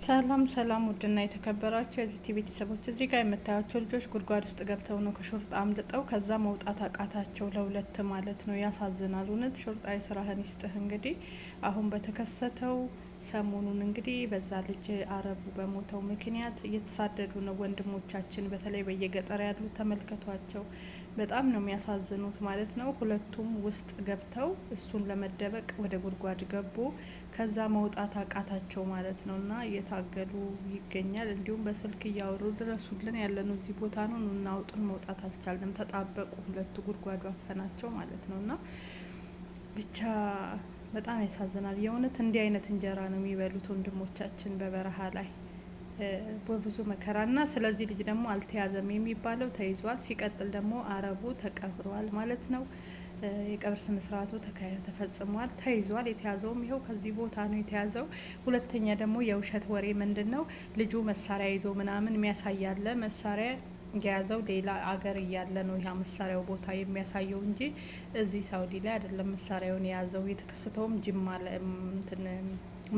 ሰላም ሰላም ውድና የተከበራችሁ የዚህ ቲቪ ቤተሰቦች እዚህ ጋር የምታያቸው ልጆች ጉድጓድ ውስጥ ገብተው ነው ከሾርጣ አምልጠው ከዛ መውጣት አቃታቸው ለሁለት ማለት ነው። ያሳዝናል። እውነት ሾርጣ የስራህን ይስጥህ። እንግዲህ አሁን በተከሰተው ሰሞኑን እንግዲህ በዛ ልጅ አረቡ በሞተው ምክንያት እየተሳደዱ ነው ወንድሞቻችን፣ በተለይ በየገጠር ያሉ ተመልከቷቸው። በጣም ነው የሚያሳዝኑት ማለት ነው። ሁለቱም ውስጥ ገብተው እሱን ለመደበቅ ወደ ጉድጓድ ገቡ። ከዛ መውጣት አቃታቸው ማለት ነው እና እየታገሉ ይገኛል። እንዲሁም በስልክ እያወሩ ድረሱልን፣ ያለነው እዚህ ቦታ ነው፣ እናውጡን፣ መውጣት አልቻልንም፣ ተጣበቁ፣ ሁለቱ ጉድጓዱ አፈናቸው ማለት ነው እና ብቻ በጣም ያሳዝናል። የእውነት እንዲህ አይነት እንጀራ ነው የሚበሉት ወንድሞቻችን በበረሃ ላይ በብዙ መከራና። ስለዚህ ልጅ ደግሞ አልተያዘም የሚባለው ተይዟል። ሲቀጥል ደግሞ አረቡ ተቀብሯል ማለት ነው። የቀብር ስነ ስርዓቱ ተፈጽሟል፣ ተይዟል። የተያዘውም ይኸው ከዚህ ቦታ ነው የተያዘው። ሁለተኛ ደግሞ የውሸት ወሬ ምንድን ነው ልጁ መሳሪያ ይዞ ምናምን የሚያሳያለ መሳሪያ የያዘው ሌላ አገር እያለ ነው ያ መሳሪያው ቦታ የሚያሳየው እንጂ እዚህ ሳውዲ ላይ አይደለም መሳሪያውን የያዘው። የተከሰተውም ጅማ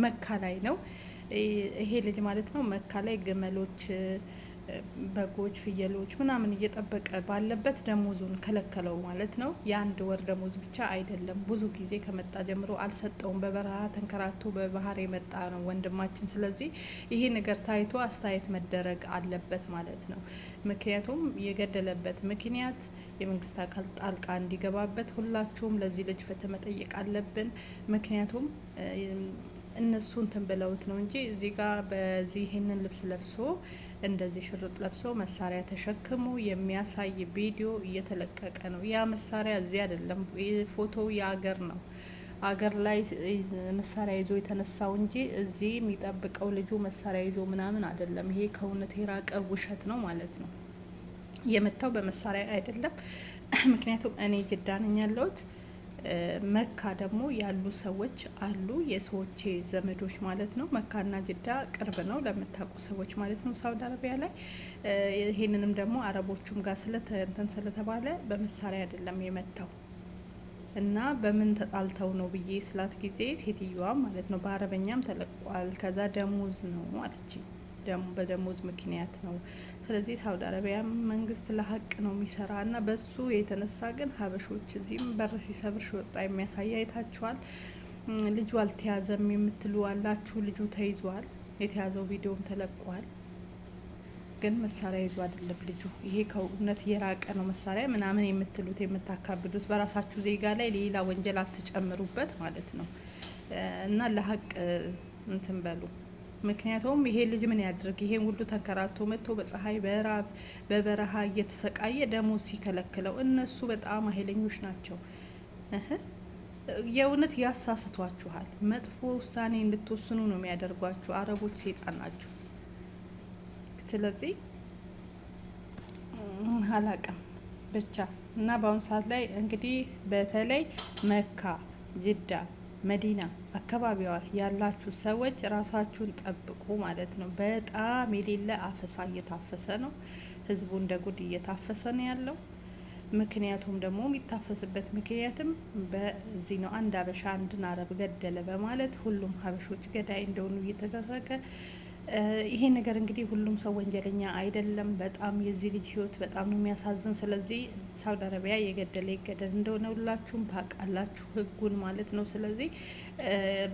መካ ላይ ነው። ይሄ ልጅ ማለት ነው መካ ላይ ግመሎች፣ በጎች፣ ፍየሎች ምናምን እየጠበቀ ባለበት ደሞዙን ከለከለው ማለት ነው። የአንድ ወር ደሞዝ ብቻ አይደለም፣ ብዙ ጊዜ ከመጣ ጀምሮ አልሰጠውም። በበረሃ ተንከራቶ በባህር የመጣ ነው ወንድማችን። ስለዚህ ይሄ ነገር ታይቶ አስተያየት መደረግ አለበት ማለት ነው። ምክንያቱም የገደለበት ምክንያት የመንግስት አካል ጣልቃ እንዲገባበት ሁላችሁም ለዚህ ልጅ ፍትህ መጠየቅ አለብን። ምክንያቱም እነሱ እንትን ብለውት ነው እንጂ እዚህ ጋር በዚህ ይህንን ልብስ ለብሶ እንደዚህ ሽርጥ ለብሶ መሳሪያ ተሸክሞ የሚያሳይ ቪዲዮ እየተለቀቀ ነው። ያ መሳሪያ እዚህ አይደለም፣ ፎቶው የአገር ነው። አገር ላይ መሳሪያ ይዞ የተነሳው እንጂ እዚህ የሚጠብቀው ልጁ መሳሪያ ይዞ ምናምን አይደለም። ይሄ ከእውነት የራቀ ውሸት ነው ማለት ነው። የመታው በመሳሪያ አይደለም። ምክንያቱም እኔ ጅዳ ነኝ ያለሁት። መካ ደግሞ ያሉ ሰዎች አሉ፣ የሰዎች ዘመዶች ማለት ነው። መካና ጅዳ ቅርብ ነው ለምታውቁ ሰዎች ማለት ነው፣ ሳውዲ አረቢያ ላይ። ይሄንንም ደግሞ አረቦቹም ጋር ስለተባለ በመሳሪያ አይደለም የመታው እና በምን ተጣልተው ነው ብዬ ስላት ጊዜ ሴትዮዋ ማለት ነው በአረበኛም ተለቋል። ከዛ ደሞዝ ነው አለች፣ በደሞዝ ምክንያት ነው። ስለዚህ ሳውዲ አረቢያ መንግስት ለሀቅ ነው የሚሰራ እና በሱ የተነሳ ግን ሀበሾች እዚህም በር ሲሰብር ሽወጣ የሚያሳይ አይታችኋል። ልጁ አልተያዘም የምትሉ አላችሁ። ልጁ ተይዟል፣ የተያዘው ቪዲዮም ተለቋል። ግን መሳሪያ ይዞ አይደለም ልጁ። ይሄ ከእውነት የራቀ ነው። መሳሪያ ምናምን የምትሉት የምታካብዱት በራሳችሁ ዜጋ ላይ ሌላ ወንጀል አትጨምሩበት ማለት ነው እና ለሀቅ እንትን በሉ። ምክንያቱም ይሄ ልጅ ምን ያድርግ? ይሄን ሁሉ ተንከራቶ መጥቶ በፀሐይ በራብ በበረሃ እየተሰቃየ ደሞዝ ሲከለክለው፣ እነሱ በጣም ኃይለኞች ናቸው። የእውነት ያሳስቷችኋል። መጥፎ ውሳኔ እንድትወስኑ ነው የሚያደርጓችሁ። አረቦች ሴጣን ናቸው። ስለዚህ አላቅም ብቻ እና በአሁኑ ሰዓት ላይ እንግዲህ በተለይ መካ፣ ጅዳ፣ መዲና አካባቢዋ ያላችሁ ሰዎች ራሳችሁን ጠብቁ ማለት ነው። በጣም የሌለ አፈሳ እየታፈሰ ነው። ህዝቡ እንደ ጉድ እየታፈሰ ነው ያለው። ምክንያቱም ደግሞ የሚታፈስበት ምክንያትም በዚህ ነው። አንድ ሀበሻ አንድን አረብ ገደለ በማለት ሁሉም ሀበሾች ገዳይ እንደሆኑ እየተደረገ ይሄ ነገር እንግዲህ ሁሉም ሰው ወንጀለኛ አይደለም። በጣም የዚህ ልጅ ህይወት በጣም ነው የሚያሳዝን። ስለዚህ ሳውዲ አረቢያ የገደለ ይገደል እንደሆነ ሁላችሁም ታውቃላችሁ ህጉን ማለት ነው። ስለዚህ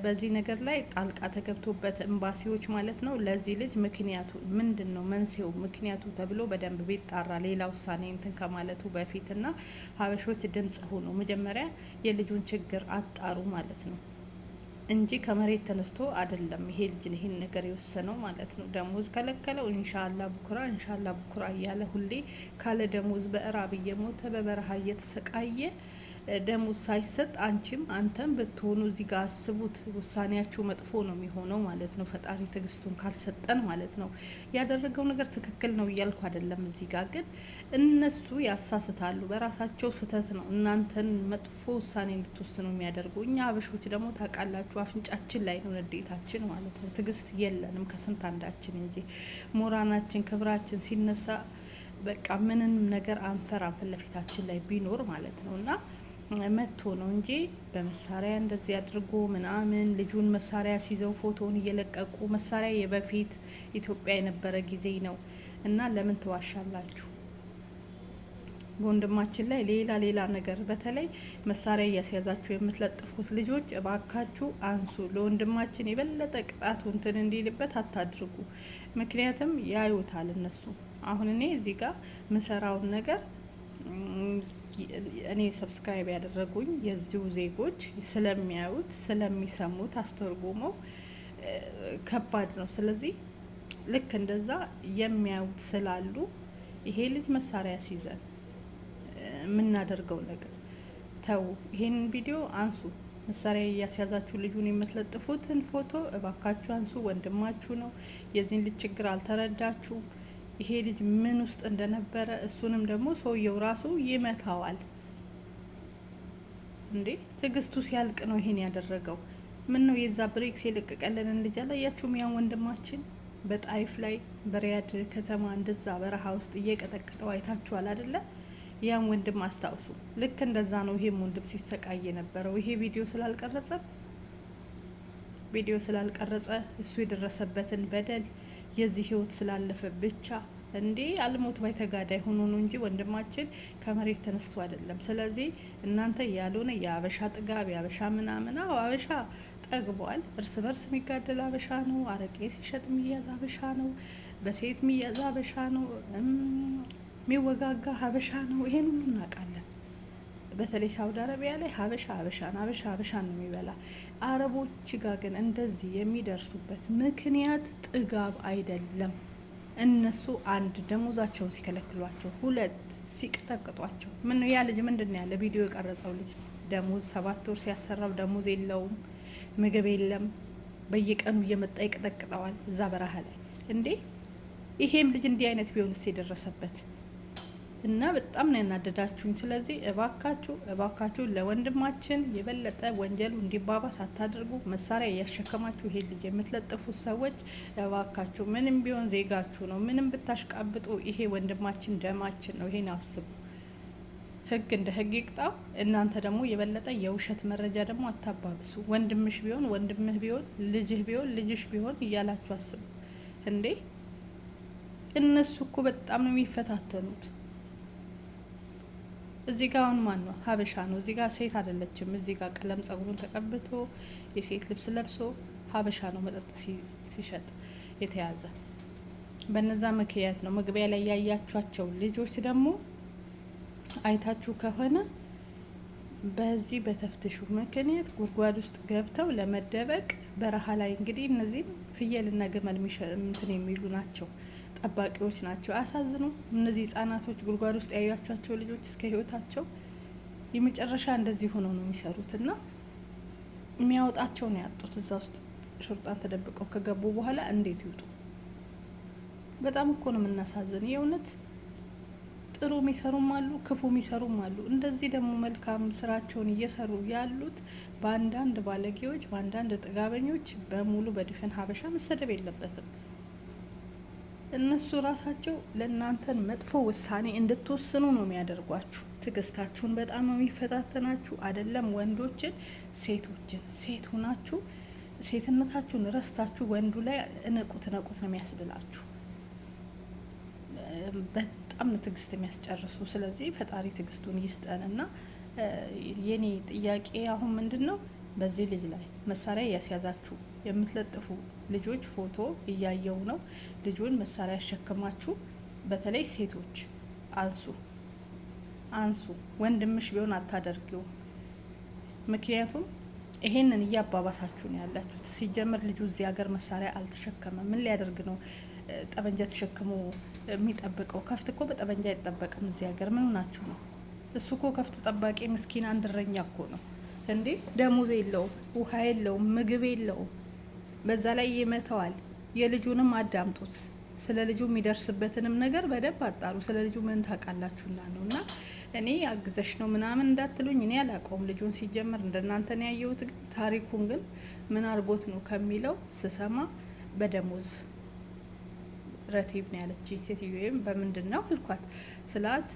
በዚህ ነገር ላይ ጣልቃ ተገብቶበት ኤምባሲዎች ማለት ነው ለዚህ ልጅ ምክንያቱ ምንድን ነው መንስኤው ምክንያቱ ተብሎ በደንብ ቢጣራ ሌላ ውሳኔ እንትን ከማለቱ በፊትና ሀበሾች ድምጽ ሆኑ መጀመሪያ የልጁን ችግር አጣሩ ማለት ነው እንጂ ከመሬት ተነስቶ አይደለም ይሄ ልጅ ይሄን ነገር የወሰነው ማለት ነው። ደሞዝ ከለከለው። ኢንሻአላህ ቡኩራ እያለ ሁሌ ካለ ደሞዝ በእራብ እየሞተ በበረሃ እየተሰቃየ ደሞዝ ሳይሰጥ አንቺም አንተም ብትሆኑ እዚህ ጋር አስቡት። ውሳኔያችሁ መጥፎ ነው የሚሆነው ማለት ነው። ፈጣሪ ትዕግስቱን ካልሰጠን ማለት ነው። ያደረገው ነገር ትክክል ነው እያልኩ አይደለም። እዚህ ጋር ግን እነሱ ያሳስታሉ። በራሳቸው ስህተት ነው እናንተን መጥፎ ውሳኔ እንድትወስኑ የሚያደርጉ። እኛ አበሾች ደግሞ ታውቃላችሁ አፍንጫችን ላይ ነው ንዴታችን ማለት ነው። ትዕግስት የለንም ከስንት አንዳችን እንጂ ሞራናችን ክብራችን ሲነሳ በቃ ምንም ነገር አንፈራም ፊት ለፊታችን ላይ ቢኖር ማለት ነው እና መጥቶ ነው እንጂ በመሳሪያ እንደዚህ አድርጎ ምናምን ልጁን መሳሪያ ሲይዘው ፎቶውን እየለቀቁ መሳሪያ የበፊት ኢትዮጵያ የነበረ ጊዜ ነው እና ለምን ትዋሻላችሁ? በወንድማችን ላይ ሌላ ነገር በተለይ መሳሪያ እያስያዛችሁ የምትለጥፉት ልጆች እባካችሁ አንሱ። ለወንድማችን የበለጠ ቅጣቱ እንትን እንዲልበት አታድርጉ። ምክንያቱም ያዩታል እነሱ። አሁን እኔ እዚህ ጋር ምሰራውን ነገር እኔ ሰብስክራይብ ያደረጉኝ የዚሁ ዜጎች ስለሚያዩት ስለሚሰሙት አስተርጉመው ከባድ ነው። ስለዚህ ልክ እንደዛ የሚያዩት ስላሉ ይሄ ልጅ መሳሪያ ሲይዘን የምናደርገው ነገር ተው። ይሄንን ቪዲዮ አንሱ። መሳሪያ እያስያዛችሁ ልጁን የምትለጥፉትን ፎቶ እባካችሁ አንሱ። ወንድማችሁ ነው። የዚህን ልጅ ችግር አልተረዳችሁ። ይሄ ልጅ ምን ውስጥ እንደነበረ እሱንም ደግሞ ሰውየው ራሱ ይመታዋል እንዴ! ትዕግስቱ ሲያልቅ ነው ይሄን ያደረገው። ምን ነው የዛ ብሬክስ የለቀቀልንን ልጅ አላያችሁም? ያን ወንድማችን በጣይፍ ላይ በሪያድ ከተማ እንደዛ በረሃ ውስጥ እየቀጠቀጠው አይታችኋል አይደለ? ያን ወንድም አስታውሱ። ልክ እንደዛ ነው ይሄም ወንድም ሲሰቃይ የነበረው። ይሄ ቪዲዮ ስላልቀረጸ እሱ የደረሰበትን በደል የዚህ ህይወት ስላለፈ ብቻ እንዴ አልሞት ባይ ተጋዳይ ሆኖ ነው እንጂ ወንድማችን ከመሬት ተነስቶ አይደለም። ስለዚህ እናንተ ያልሆነ የአበሻ ጥጋብ የአበሻ ምናምን አበሻ ጠግቧል። እርስ በርስ የሚጋደል አበሻ ነው። አረቄ ሲሸጥ የሚያዝ አበሻ ነው። በሴት የሚያዝ አበሻ ነው። የሚወጋጋ ሀበሻ ነው። ይሄን ሁሉ እናውቃለን። በተለይ ሳውዲ አረቢያ ላይ ሀበሻ ነው የሚበላ። አረቦች ጋር ግን እንደዚህ የሚደርሱበት ምክንያት ጥጋብ አይደለም። እነሱ አንድ ደሞዛቸውን ሲከለክሏቸው፣ ሁለት ሲቀጠቅጧቸው። ምን ነው ያ ልጅ ምንድን ነው ያለ ቪዲዮ የቀረጸው ልጅ ደሞዝ 7 ወር ሲያሰራው ደሞዝ የለውም፣ ምግብ የለም፣ በየቀኑ እየመጣ ይቀጠቅጠዋል እዛ በረሃ ላይ እንዴ! ይሄም ልጅ እንዲህ አይነት ቢሆንስ የደረሰበት እና በጣም ነው ያናደዳችሁኝ። ስለዚህ እባካችሁ ለወንድማችን የበለጠ ወንጀሉ እንዲባባስ አታድርጉ። መሳሪያ እያሸከማችሁ ይሄ ልጅ የምትለጥፉት ሰዎች እባካችሁ፣ ምንም ቢሆን ዜጋችሁ ነው። ምንም ብታሽቃብጡ ይሄ ወንድማችን ደማችን ነው። ይሄን አስቡ። ህግ እንደ ህግ ይቅጣው። እናንተ ደግሞ የበለጠ የውሸት መረጃ ደግሞ አታባብሱ። ወንድምሽ ቢሆን ወንድምህ ቢሆን ልጅህ ቢሆን ልጅሽ ቢሆን እያላችሁ አስቡ እንዴ! እነሱ እኮ በጣም ነው የሚፈታተኑት። እዚህ ጋር አሁን ማን ነው ሀበሻ ነው። እዚህ ጋር ሴት አይደለችም። እዚህ ጋር ቀለም ጸጉሩን ተቀብቶ የሴት ልብስ ለብሶ ሀበሻ ነው መጠጥ ሲሸጥ የተያዘ። በነዛ ምክንያት ነው መግቢያ ላይ ያያችኋቸው ልጆች ደግሞ አይታችሁ ከሆነ በዚህ በተፍትሹ ምክንያት ጉድጓድ ውስጥ ገብተው ለመደበቅ በረሃ ላይ እንግዲህ እነዚህም ፍየልና ግመል እንትን የሚሉ ናቸው፣ ጠባቂዎች ናቸው። አያሳዝኑ? እነዚህ ህጻናቶች ጉድጓድ ውስጥ ያዩቻቸው ልጆች እስከ ህይወታቸው የመጨረሻ እንደዚህ ሆነው ነው የሚሰሩት እና የሚያወጣቸው ነው ያጡት። እዛ ውስጥ ሹርጣን ተደብቀው ከገቡ በኋላ እንዴት ይውጡ? በጣም እኮ ነው የምናሳዝን የእውነት። ጥሩ የሚሰሩም አሉ፣ ክፉ የሚሰሩም አሉ። እንደዚህ ደግሞ መልካም ስራቸውን እየሰሩ ያሉት በአንዳንድ ባለጌዎች፣ በአንዳንድ ጥጋበኞች በሙሉ በድፍን ሀበሻ መሰደብ የለበትም። እነሱ ራሳቸው ለእናንተን መጥፎ ውሳኔ እንድትወስኑ ነው የሚያደርጓችሁ። ትዕግስታችሁን በጣም ነው የሚፈታተናችሁ። አይደለም ወንዶችን፣ ሴቶችን ሴት ሆናችሁ ሴትነታችሁን ረስታችሁ ወንዱ ላይ እነቁት ነው የሚያስብላችሁ። በጣም ነው ትዕግስት የሚያስጨርሱ። ስለዚህ ፈጣሪ ትዕግስቱን ይስጠንና የኔ ጥያቄ አሁን ምንድን ነው፣ በዚህ ልጅ ላይ መሳሪያ እያስያዛችሁ የምትለጥፉ ልጆች ፎቶ እያየው ነው። ልጁን መሳሪያ ያሸክማችሁ፣ በተለይ ሴቶች አንሱ። ወንድምሽ ቢሆን አታደርጊው። ምክንያቱም ይሄንን እያባባሳችሁ ነው ያላችሁት። ሲጀመር ልጁ እዚህ ሀገር መሳሪያ አልተሸከመም። ምን ሊያደርግ ነው ጠበንጃ ተሸክሞ የሚጠብቀው? ከፍት እኮ በጠበንጃ አይጠበቅም እዚህ ሀገር። ምን ናችሁ ነው? እሱ እኮ ከፍት ጠባቂ ምስኪን አንድ እረኛ እኮ ነው እንዴ! ደሞዝ የለውም፣ ውሃ የለውም፣ ምግብ የለውም። በዛ ላይ ይመተዋል። የልጁንም አዳምጡት። ስለ ልጁ የሚደርስበትንም ነገር በደንብ አጣሩ። ስለ ልጁ ምን ታውቃላችሁና ነው። እና እኔ አግዘሽ ነው ምናምን እንዳትሉኝ፣ እኔ አላውቀውም ልጁን ሲጀመር እንደናንተ ነው ያየሁት። ግን ታሪኩን ግን ምን አርጎት ነው ከሚለው ስሰማ በደሞዝ ረቲብ ነው ያለችኝ ሴትዮ። ወይም በምንድን ነው አልኳት ስላት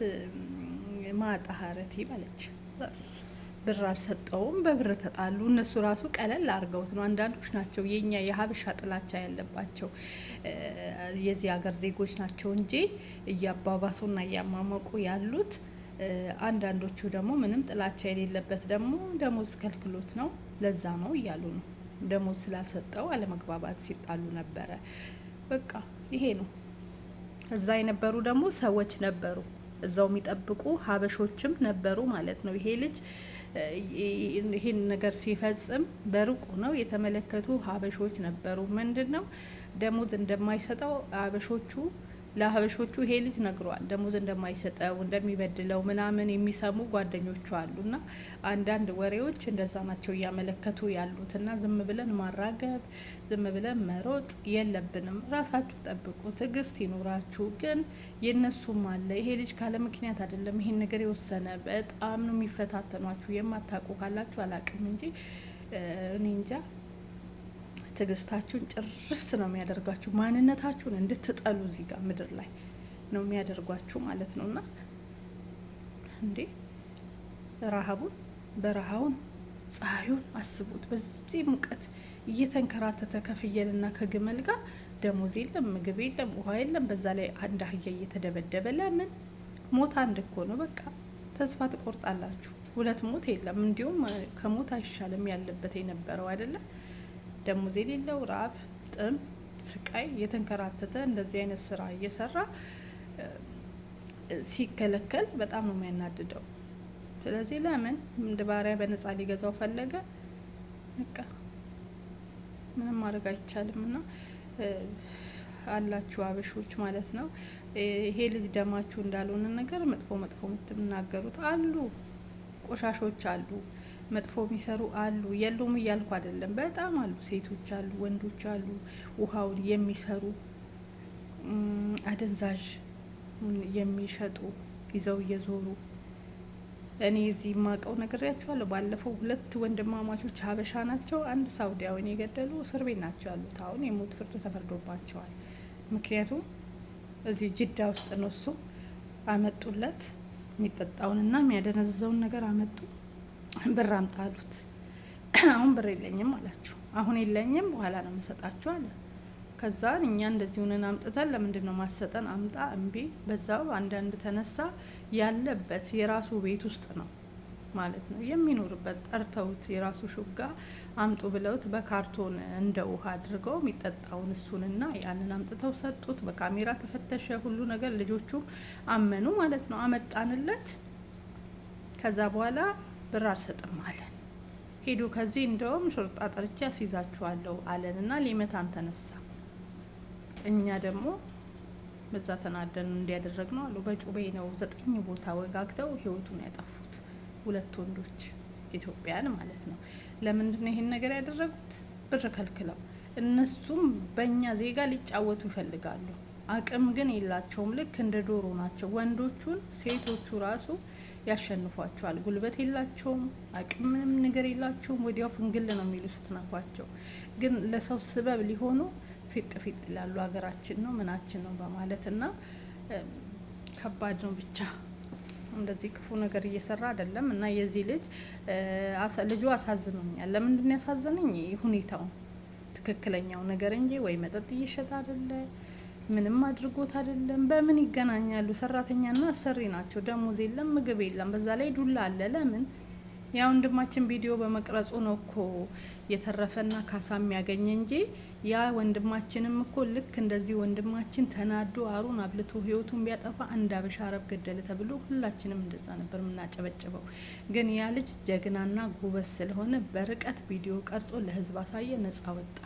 ማጣ ረቲብ አለች። ብር አልሰጠውም፣ በብር ተጣሉ። እነሱ ራሱ ቀለል አድርገውት ነው። አንዳንዶች ናቸው የኛ የሀበሻ ጥላቻ ያለባቸው የዚህ ሀገር ዜጎች ናቸው እንጂ እያባባሱና እያማመቁ ያሉት። አንዳንዶቹ ደግሞ ምንም ጥላቻ የሌለበት ደግሞ ደሞዝ ከልክሎት ነው ለዛ ነው እያሉ ነው። ደሞዝ ስላልሰጠው አለመግባባት ሲጣሉ ነበረ። በቃ ይሄ ነው። እዛ የነበሩ ደግሞ ሰዎች ነበሩ፣ እዛው የሚጠብቁ ሀበሾችም ነበሩ ማለት ነው። ይሄ ልጅ ይህን ነገር ሲፈጽም በሩቁ ነው የተመለከቱ ሀበሾች ነበሩ። ምንድን ነው ደሞዝ እንደማይሰጠው ሀበሾቹ ለሀበሾቹ ይሄ ልጅ ነግሯል። ደሞዝ እንደማይሰጠው እንደሚበድለው ምናምን የሚሰሙ ጓደኞቹ አሉና አንዳንድ ወሬዎች እንደዛ ናቸው እያመለከቱ ያሉትና ዝም ብለን ማራገብ፣ ዝም ብለን መሮጥ የለብንም። ራሳችሁ ጠብቁ፣ ትዕግስት ይኖራችሁ። ግን የነሱም አለ። ይሄ ልጅ ካለ ምክንያት አይደለም ይሄን ነገር የወሰነ። በጣም ነው የሚፈታተኗችሁ። የማታውቁ ካላችሁ አላቅም እንጂ እኔ እንጃ። ትዕግስታችሁን ጭርስ ነው የሚያደርጋችሁ። ማንነታችሁን እንድትጠሉ እዚህ ጋር ምድር ላይ ነው የሚያደርጓችሁ ማለት ነው። እና እንዴ ረሀቡን፣ በረሃውን፣ ፀሐዩን አስቡት። በዚህ ሙቀት እየተንከራተተ ከፍየልና ከግመል ጋር ደሞዝ የለም፣ ምግብ የለም፣ ውሃ የለም። በዛ ላይ አንድ አህያ እየተደበደበ ለምን? ሞት አንድ እኮ ነው። በቃ ተስፋ ትቆርጣላችሁ። ሁለት ሞት የለም። እንዲሁም ከሞት አይሻልም ያለበት የነበረው አይደለ? ደሞዝ የሌለው ራብ፣ ጥም፣ ስቃይ እየተንከራተተ እንደዚህ አይነት ስራ እየሰራ ሲከለከል በጣም ነው የሚያናድደው። ስለዚህ ለምን እንደ ባሪያ በነጻ ሊገዛው ፈለገ? በቃ ምንም ማድረግ አይቻልም። እና አላችሁ አበሾች ማለት ነው። ይሄ ልጅ ደማችሁ እንዳልሆነ ነገር መጥፎ መጥፎ የምትናገሩት አሉ፣ ቆሻሾች አሉ፣ መጥፎ የሚሰሩ አሉ። የሉም እያልኩ አይደለም፣ በጣም አሉ። ሴቶች አሉ፣ ወንዶች አሉ፣ ውሃውን የሚሰሩ አደንዛዥ የሚሸጡ ይዘው እየዞሩ። እኔ እዚህ የማውቀው ነግሬያቸዋለሁ። ባለፈው 2 ወንድማማቾች ሀበሻ ናቸው፣ አንድ ሳውዲያውን የገደሉ እስር ቤት ናቸው ያሉት። አሁን የሞት ፍርድ ተፈርዶባቸዋል። ምክንያቱም እዚህ ጅዳ ውስጥ ነው። እሱ አመጡለት የሚጠጣውንና የሚያደነዝዘውን ነገር አመጡ። ብር አምጣ አሉት። አሁን ብር የለኝም አላችሁ። አሁን የለኝም በኋላ ነው መሰጣችሁ አለ። ከዛ እኛ እንደዚህ ሆነን አምጥተን ለምንድን ነው ማሰጠን? አምጣ እምቢ። በዛው አንዳንድ ተነሳ። ያለበት የራሱ ቤት ውስጥ ነው ማለት ነው የሚኖርበት። ጠርተውት የራሱ ሹጋ አምጡ ብለውት በካርቶን እንደ ውሃ አድርገው የሚጠጣውን እሱንና ያንን አምጥተው ሰጡት። በካሜራ ተፈተሸ ሁሉ ነገር። ልጆቹ አመኑ ማለት ነው። አመጣንለት። ከዛ በኋላ ብር አልሰጥም አለን። ሄዱ። ከዚህ እንደውም ሾርጣ ጠርቼ አስይዛችኋለሁ አለን እና ሊመታን ተነሳ። እኛ ደግሞ በዛ ተናደን እንዲያደረግ ነው አሉ። በጩቤ ነው 9 ቦታ ወጋግተው ህይወቱን ያጠፉት 2 ወንዶች ኢትዮጵያን ማለት ነው። ለምንድን ነው ይሄን ነገር ያደረጉት? ብር ከልክለው። እነሱም በእኛ ዜጋ ሊጫወቱ ይፈልጋሉ። አቅም ግን የላቸውም። ልክ እንደ ዶሮ ናቸው ወንዶቹን። ሴቶቹ ራሱ ያሸንፏቸዋል። ጉልበት የላቸውም፣ አቅም ምንም ነገር የላቸውም። ወዲያው ፍንግል ነው የሚሉ ስትነኳቸው። ግን ለሰው ስበብ ሊሆኑ ፊጥ ፊጥ ይላሉ። ሀገራችን ነው ምናችን ነው በማለት እና ከባድ ነው። ብቻ እንደዚህ ክፉ ነገር እየሰራ አይደለም። እና የዚህ ልጁ አሳዝኖኛል። ለምንድን ነው ያሳዘነኝ? ሁኔታው ትክክለኛው ነገር እንጂ ወይ መጠጥ እየሸጠ አይደለ፣ ምንም አድርጎት አይደለም። በምን ይገናኛሉ? ሰራተኛና አሰሪ ናቸው። ደሞዝ የለም፣ ምግብ የለም፣ በዛ ላይ ዱላ አለ። ለምን? ያ ወንድማችን ቪዲዮ በመቅረጹ ነው እኮ የተረፈና ካሳ የሚያገኝ እንጂ ያ ወንድማችንም እኮ ልክ እንደዚህ ወንድማችን ተናዶ አሩን አብልቶ ህይወቱን ቢያጠፋ አንድ አበሻ አረብ ገደለ ተብሎ ሁላችንም እንደዛ ነበር የምናጨበጭበው። ግን ያ ልጅ ጀግናና ጎበዝ ስለሆነ በርቀት ቪዲዮ ቀርጾ ለህዝብ አሳየ፣ ነጻ ወጣ።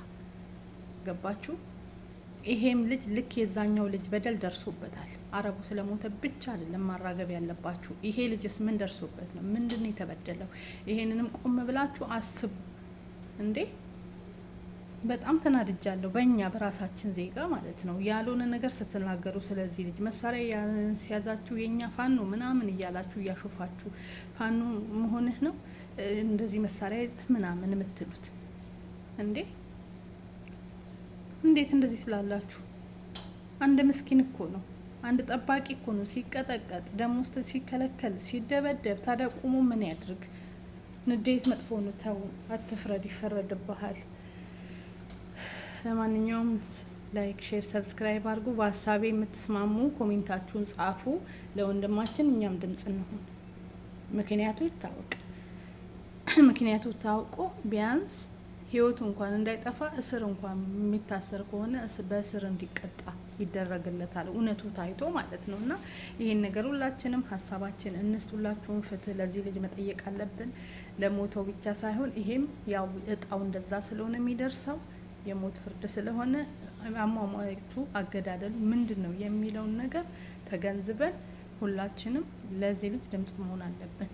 ገባችሁ? ይሄም ልጅ ልክ የዛኛው ልጅ በደል ደርሶበታል። አረቡ ስለሞተ ብቻ አይደለም ማራገብ ያለባችሁ። ይሄ ልጅስ ምን ደርሶበት ነው? ምንድነው የተበደለው? ይሄንንም ቆም ብላችሁ አስቡ እንዴ። በጣም ተናድጃለሁ። በእኛ በራሳችን ዜጋ ማለት ነው ያልሆነ ነገር ስትናገሩ። ስለዚህ ልጅ መሳሪያ ሲያዛችሁ የኛ ፋኖ ምናምን እያላችሁ እያሾፋችሁ ፋኖ መሆንህ ነው እንደዚህ መሳሪያ ይዘህ ምናምን የምትሉት እንዴ? እንዴት እንደዚህ ስላላችሁ? አንድ ምስኪን እኮ ነው፣ አንድ ጠባቂ እኮ ነው ሲቀጠቀጥ፣ ደሞዝ ሲከለከል፣ ሲደበደብ። ታዲያ ቁሙ ምን ያድርግ? ንዴት መጥፎ ነው። ተው አትፍረድ፣ ይፈረድብሃል። ለማንኛውም ላይክ፣ ሼር፣ ሰብስክራይብ አድርጉ። በሀሳቤ የምትስማሙ ኮሜንታችሁን ጻፉ። ለወንድማችን እኛም ድምጽ እንሆን። ምክንያቱ ይታወቅ። ምክንያቱ ታውቆ ቢያንስ ህይወቱ እንኳን እንዳይጠፋ እስር እንኳን የሚታሰር ከሆነ በእስር እንዲቀጣ ይደረግለታል። እውነቱ ታይቶ ማለት ነው። እና ይሄን ነገር ሁላችንም ሀሳባችን እንስጥ። ሁላችሁም ፍትህ ለዚህ ልጅ መጠየቅ አለብን። ለሞተው ብቻ ሳይሆን ይሄም ያው እጣው እንደዛ ስለሆነ የሚደርሰው የሞት ፍርድ ስለሆነ አሟሟቱ አገዳደሉ ምንድን ነው የሚለውን ነገር ተገንዝበን ሁላችንም ለዚህ ልጅ ድምጽ መሆን አለብን።